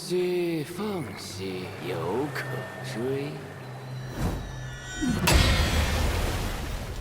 虽凤兮犹可追。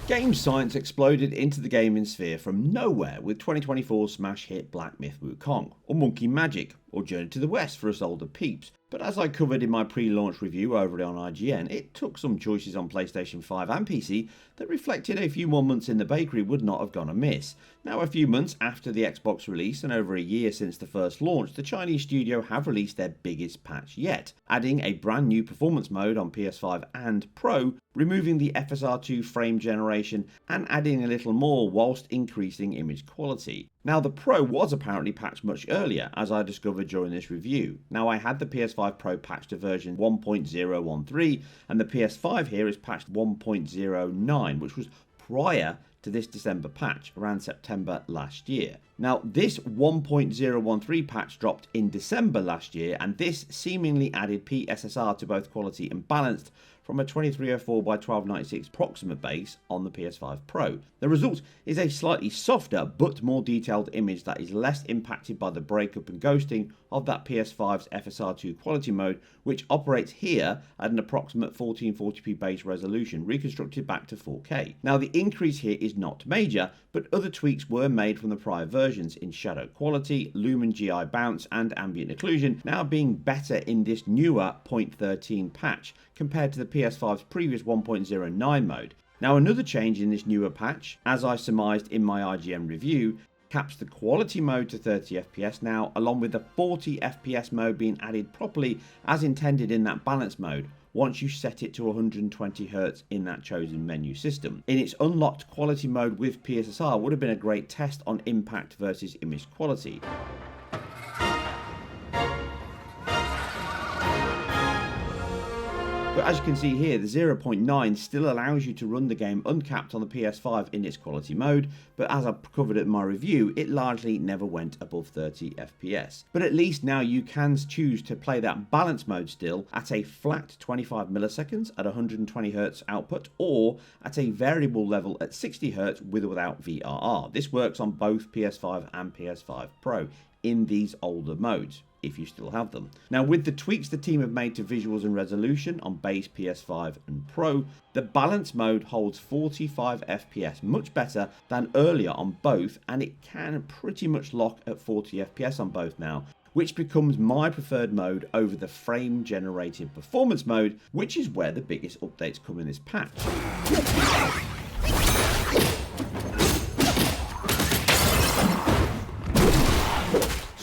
Game science exploded into the gaming sphere from nowhere with 2024 smash hit Black Myth Wukong, or Monkey Magic, or Journey to the West for us older peeps. But as I covered in my pre-launch review over on IGN, it took some choices on PlayStation 5 and PC that reflected a few more months in the bakery would not have gone amiss. Now, a few months after the Xbox release and over a year since the first launch, the Chinese studio have released their biggest patch yet, adding a brand new performance mode on PS5 and Pro, removing the FSR2 frame generation and adding a little more whilst increasing image quality. Now, the Pro was apparently patched much earlier, as I discovered during this review. Now, I had the PS5 Pro patched to version 1.013, and the PS5 here is patched 1.09, which was prior to this December patch, around September last year. Now, this 1.013 patch dropped in December last year, and this seemingly added PSSR to both quality and balanced from a 2304 by 1296 proximate base on the PS5 Pro. The result is a slightly softer but more detailed image that is less impacted by the breakup and ghosting of that PS5's FSR2 quality mode, which operates here at an approximate 1440p base resolution reconstructed back to 4K. Now, the increase here is not major, but other tweaks were made from the prior versions in shadow quality, Lumen GI bounce and ambient occlusion, now being better in this newer 0.13 patch compared to the PS5's previous 1.09 mode. Now, another change in this newer patch, as I surmised in my IGN review, caps the quality mode to 30 FPS now, along with the 40 FPS mode being added properly as intended in that balance mode once you set it to 120Hz in that chosen menu system. In its unlocked quality mode with PSSR would have been a great test on impact versus image quality. But as you can see here, the 0.9 still allows you to run the game uncapped on the PS5 in its quality mode, but as I covered in my review, it largely never went above 30 FPS. But at least now you can choose to play that balance mode still at a flat 25 milliseconds at 120Hz output, or at a variable level at 60Hz with or without VRR. This works on both PS5 and PS5 Pro in these older modes, if you still have them. Now, with the tweaks the team have made to visuals and resolution on base PS5 and Pro, the balance mode holds 45 FPS, much better than earlier on both, and it can pretty much lock at 40 FPS on both now, which becomes my preferred mode over the frame generated performance mode, which is where the biggest updates come in this patch.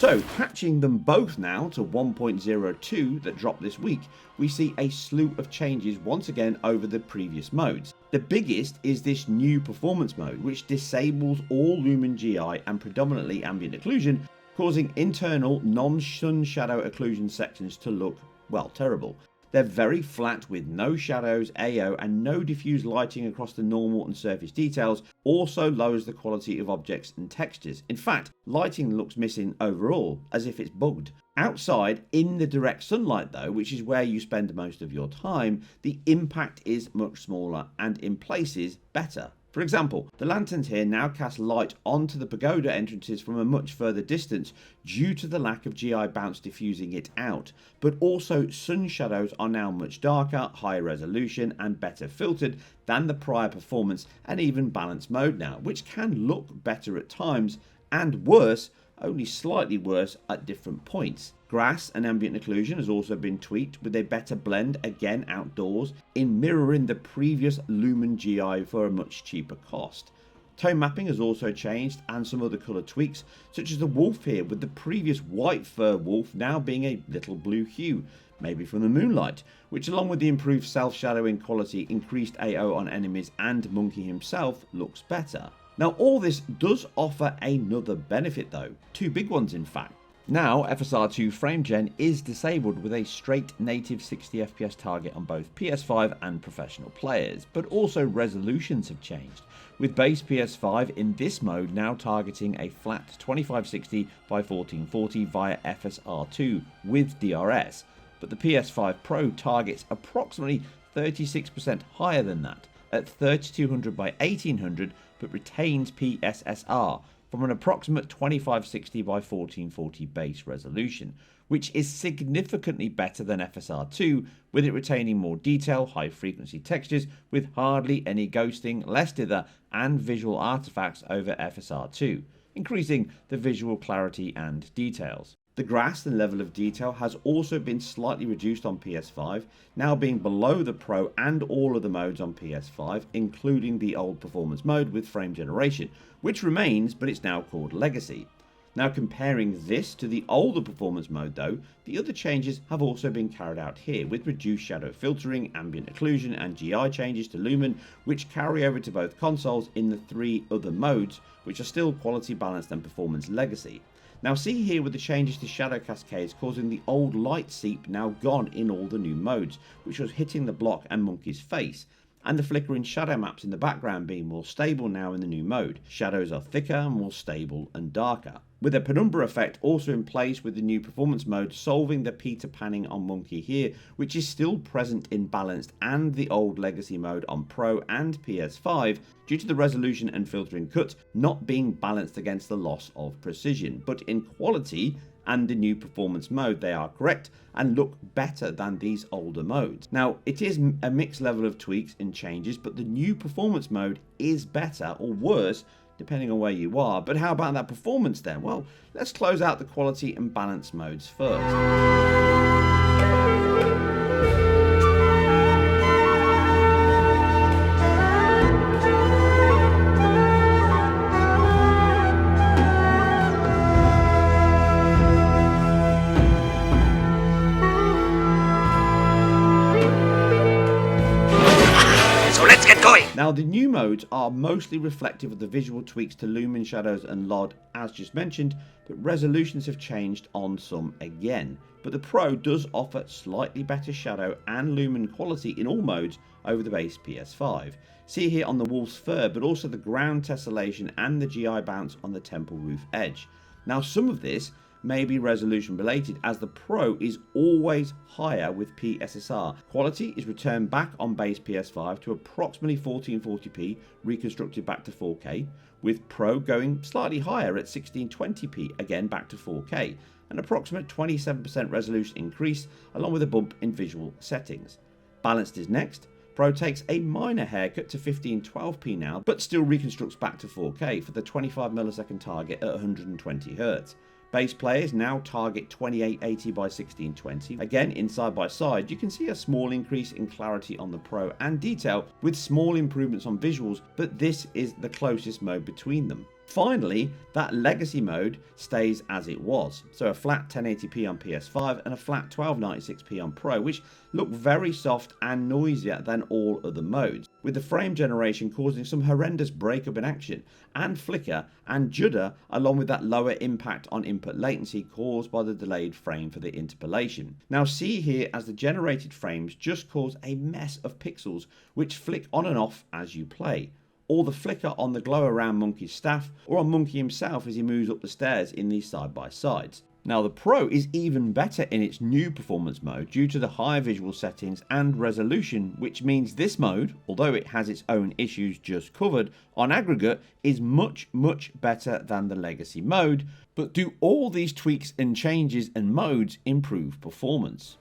So, patching them both now to 1.02 that dropped this week, we see a slew of changes once again over the previous modes. The biggest is this new performance mode, which disables all Lumen GI and predominantly ambient occlusion, causing internal non-sun shadow occlusion sections to look, well, terrible. They're very flat with no shadows, AO, and no diffuse lighting across the normal and surface details, also lowers the quality of objects and textures. In fact, lighting looks missing overall, as if it's bugged. Outside, in the direct sunlight though, which is where you spend most of your time, the impact is much smaller and in places better. For example, the lanterns here now cast light onto the pagoda entrances from a much further distance due to the lack of GI bounce diffusing it out, but also sun shadows are now much darker, higher resolution and better filtered than the prior performance and even balanced mode now, which can look better at times and worse, only slightly worse at different points. Grass and ambient occlusion has also been tweaked with a better blend again outdoors in mirroring the previous Lumen GI for a much cheaper cost. Tone mapping has also changed and some other colour tweaks, such as the wolf here with the previous white fur wolf now being a little blue hue, maybe from the moonlight, which along with the improved self-shadowing quality, increased AO on enemies and Monkey himself looks better. Now, all this does offer another benefit though, two big ones in fact. Now, FSR2 frame gen is disabled with a straight native 60 FPS target on both PS5 and professional players, but also resolutions have changed, with base PS5 in this mode now targeting a flat 2560 by 1440 via FSR2 with DRS, but the PS5 Pro targets approximately 36% higher than that, at 3200 by 1800, but retains PSSR, from an approximate 2560 by 1440 base resolution, which is significantly better than FSR2, with it retaining more detail, high frequency textures with hardly any ghosting, less dither and visual artifacts over FSR2, increasing the visual clarity and details. The grass and level of detail has also been slightly reduced on PS5, now being below the Pro and all of the modes on PS5, including the old performance mode with frame generation, which remains, but it's now called Legacy. Now, comparing this to the older performance mode though, the other changes have also been carried out here, with reduced shadow filtering, ambient occlusion and GI changes to Lumen, which carry over to both consoles in the 3 other modes, which are still quality balanced and performance legacy. Now see here with the changes to shadow cascades causing the old light seep now gone in all the new modes, which was hitting the block and Monkey's face, and the flickering shadow maps in the background being more stable now in the new mode. Shadows are thicker, more stable and darker, with a penumbra effect also in place with the new performance mode, solving the Peter panning on Monkey here, which is still present in balanced and the old legacy mode on Pro and PS5 due to the resolution and filtering cut not being balanced against the loss of precision, but in quality and the new performance mode they are correct and look better than these older modes. Now it is a mixed level of tweaks and changes, but the new performance mode is better or worse depending on where you are. But how about that performance then? Well, let's close out the quality and balance modes first. Now the new modes are mostly reflective of the visual tweaks to Lumen, shadows and LOD as just mentioned, but resolutions have changed on some again. But the Pro does offer slightly better shadow and Lumen quality in all modes over the base PS5. See here on the wolf's fur, but also the ground tessellation and the GI bounce on the temple roof edge. Now some of this may be resolution related, as the Pro is always higher with PSSR. Quality is returned back on base PS5 to approximately 1440p, reconstructed back to 4K, with Pro going slightly higher at 1620p, again back to 4K, an approximate 27% resolution increase along with a bump in visual settings. Balanced is next. Pro takes a minor haircut to 1512p now, but still reconstructs back to 4K for the 25 millisecond target at 120Hz. Base players now target 2880 by 1620. Again, in side by side, you can see a small increase in clarity on the Pro and detail with small improvements on visuals, but this is the closest mode between them. Finally, that legacy mode stays as it was, so a flat 1080p on PS5 and a flat 1296p on Pro, which look very soft and noisier than all other modes, with the frame generation causing some horrendous breakup in action and flicker and judder, along with that lower impact on input latency caused by the delayed frame for the interpolation. Now see here as the generated frames just cause a mess of pixels which flick on and off as you play, or the flicker on the glow around Monkey's staff, or on Monkey himself as he moves up the stairs in these side-by-sides. Now the Pro is even better in its new performance mode due to the higher visual settings and resolution, which means this mode, although it has its own issues just covered, on aggregate is much better than the legacy mode. But do all these tweaks and changes and modes improve performance?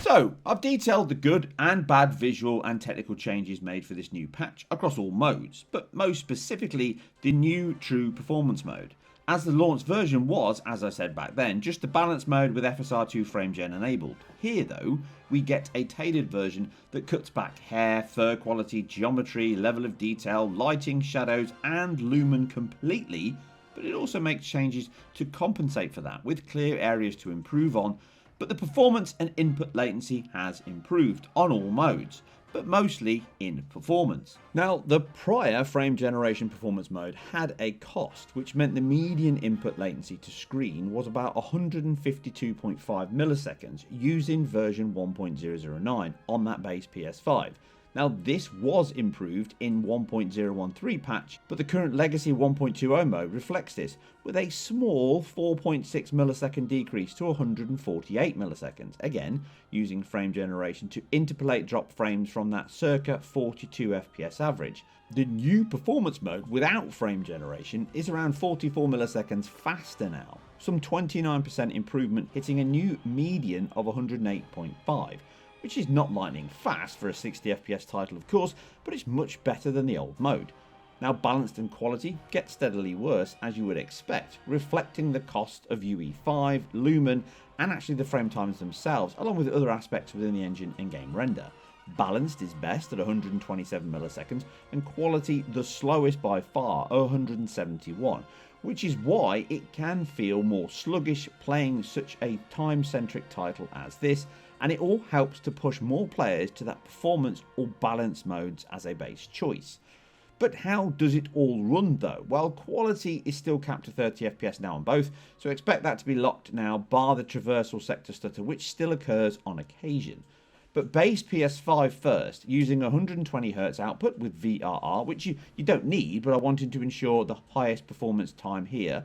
So, I've detailed the good and bad visual and technical changes made for this new patch across all modes, but most specifically the new true performance mode, as the launch version was, as I said back then, just the balance mode with FSR2 frame gen enabled. Here though, we get a tailored version that cuts back hair, fur quality, geometry, level of detail, lighting, shadows and Lumen completely, but it also makes changes to compensate for that, with clear areas to improve on. But the performance and input latency has improved on all modes, but mostly in performance. Now, the prior frame generation performance mode had a cost, which meant the median input latency to screen was about 152.5 milliseconds using version 1.009 on that base PS5. Now this was improved in 1.013 patch, but the current legacy 1.20 mode reflects this, with a small 4.6 millisecond decrease to 148 milliseconds, again using frame generation to interpolate drop frames from that circa 42 FPS average. The new performance mode without frame generation is around 44 milliseconds faster now, some 29% improvement, hitting a new median of 108.5. which is not lightning fast for a 60 FPS title of course, but it's much better than the old mode. Now balanced and quality get steadily worse as you would expect, reflecting the cost of UE5, Lumen and actually the frame times themselves, along with other aspects within the engine and game render. Balanced is best at 127 milliseconds and quality the slowest by far, 171, which is why it can feel more sluggish playing such a time-centric title as this, and it all helps to push more players to that performance or balance modes as a base choice. But how does it all run though? Well, quality is still capped to 30 FPS now on both, so expect that to be locked now, bar the traversal sector stutter which still occurs on occasion. But base PS5 first, using 120Hz output with VRR, which you don't need, but I wanted to ensure the highest performance time here.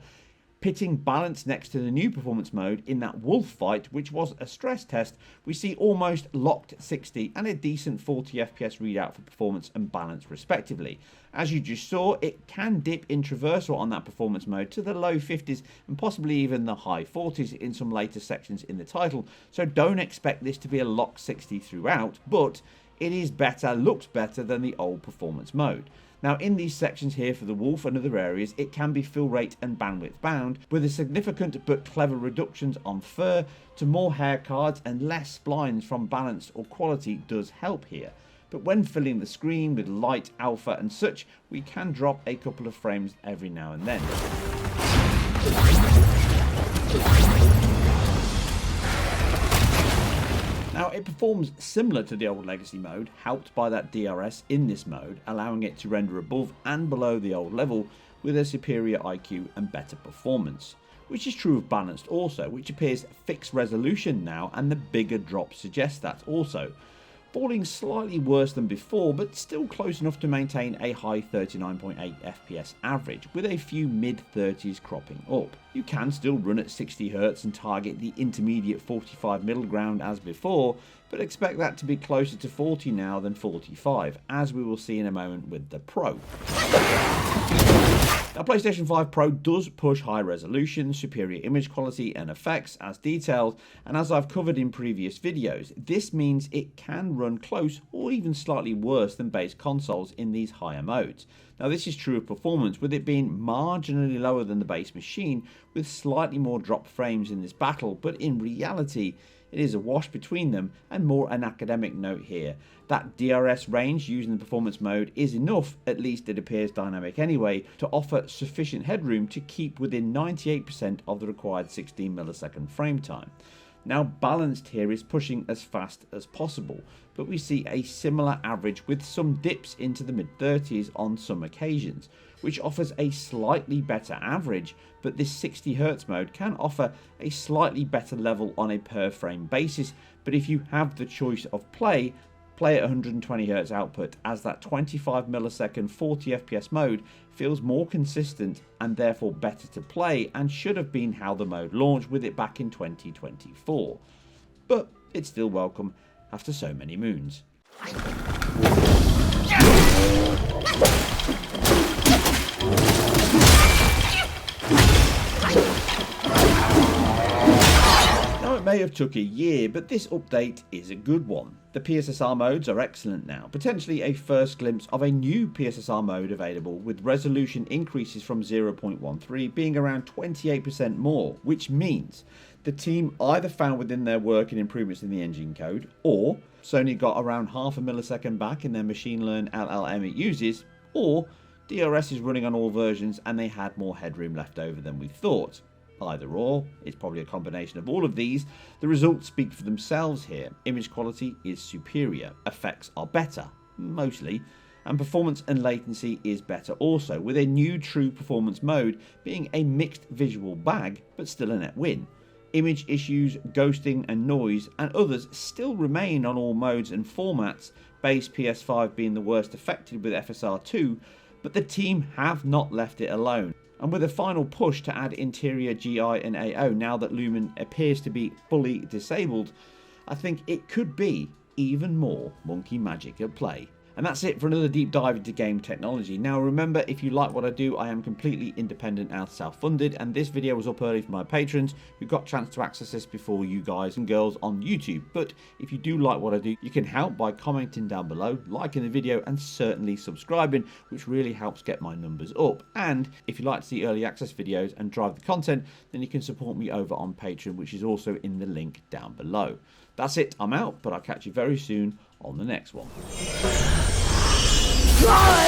Pitting balance next to the new performance mode in that wolf fight, which was a stress test, we see almost locked 60 and a decent 40 FPS readout for performance and balance respectively. As you just saw, it can dip in traversal on that performance mode to the low 50s and possibly even the high 40s in some later sections in the title, so don't expect this to be a locked 60 throughout, but it is better, looks better than the old performance mode. Now in these sections here for the Wolf and other areas, it can be fill rate and bandwidth bound, with a significant but clever reductions on fur to more hair cards and less splines from balance or quality does help here. But when filling the screen with light, alpha and such, we can drop a couple of frames every now and then. Now it performs similar to the old legacy mode, helped by that DRS in this mode, allowing it to render above and below the old level with a superior IQ and better performance. Which is true of balanced also, which appears fixed resolution now, and the bigger drops suggest that also. Falling slightly worse than before, but still close enough to maintain a high 39.8 FPS average, with a few mid-30s cropping up. You can still run at 60Hz and target the intermediate 45 middle ground as before, but expect that to be closer to 40 now than 45, as we will see in a moment with the Pro. Now, PlayStation 5 Pro does push high resolution, superior image quality and effects as detailed, and as I've covered in previous videos, this means it can run close or even slightly worse than base consoles in these higher modes. Now this is true of performance, with it being marginally lower than the base machine, with slightly more drop frames in this battle, but in reality it is a wash between them, and more an academic note here. That DRS range using the performance mode is enough, at least it appears dynamic anyway, to offer sufficient headroom to keep within 98% of the required 16 millisecond frame time. Now balanced here is pushing as fast as possible, but we see a similar average with some dips into the mid-30s on some occasions, which offers a slightly better average, but this 60Hz mode can offer a slightly better level on a per frame basis. But if you have the choice of play at 120Hz output, as that 25 millisecond 40 FPS mode feels more consistent and therefore better to play, and should have been how the mode launched with it back in 2024. But it's still welcome after so many moons. Now it may have took a year, but this update is a good one. The PSSR modes are excellent now, potentially a first glimpse of a new PSSR mode available, with resolution increases from 0.13 being around 28% more, which means the team either found within their work and improvements in the engine code, or Sony got around half a millisecond back in their machine learn LLM it uses, or DRS is running on all versions and they had more headroom left over than we thought. Either or, it's probably a combination of all of these. The results speak for themselves here. Image quality is superior, effects are better, mostly, and performance and latency is better also, with a new true performance mode being a mixed visual bag, but still a net win. Image issues, ghosting and noise, and others still remain on all modes and formats, base PS5 being the worst affected with FSR2, but the team have not left it alone. And with a final push to add interior GI and AO now that Lumen appears to be fully disabled, I think it could be even more monkey magic at play. And that's it for another deep dive into game technology. Now remember, if you like what I do, I am completely independent and self-funded, and this video was up early for my patrons who got a chance to access this before you guys and girls on YouTube. But if you do like what I do, you can help by commenting down below, liking the video, and certainly subscribing, which really helps get my numbers up. And if you like to see early access videos and drive the content, then you can support me over on Patreon, which is also in the link down below. That's it, I'm out, but I'll catch you very soon on the next one. Fly!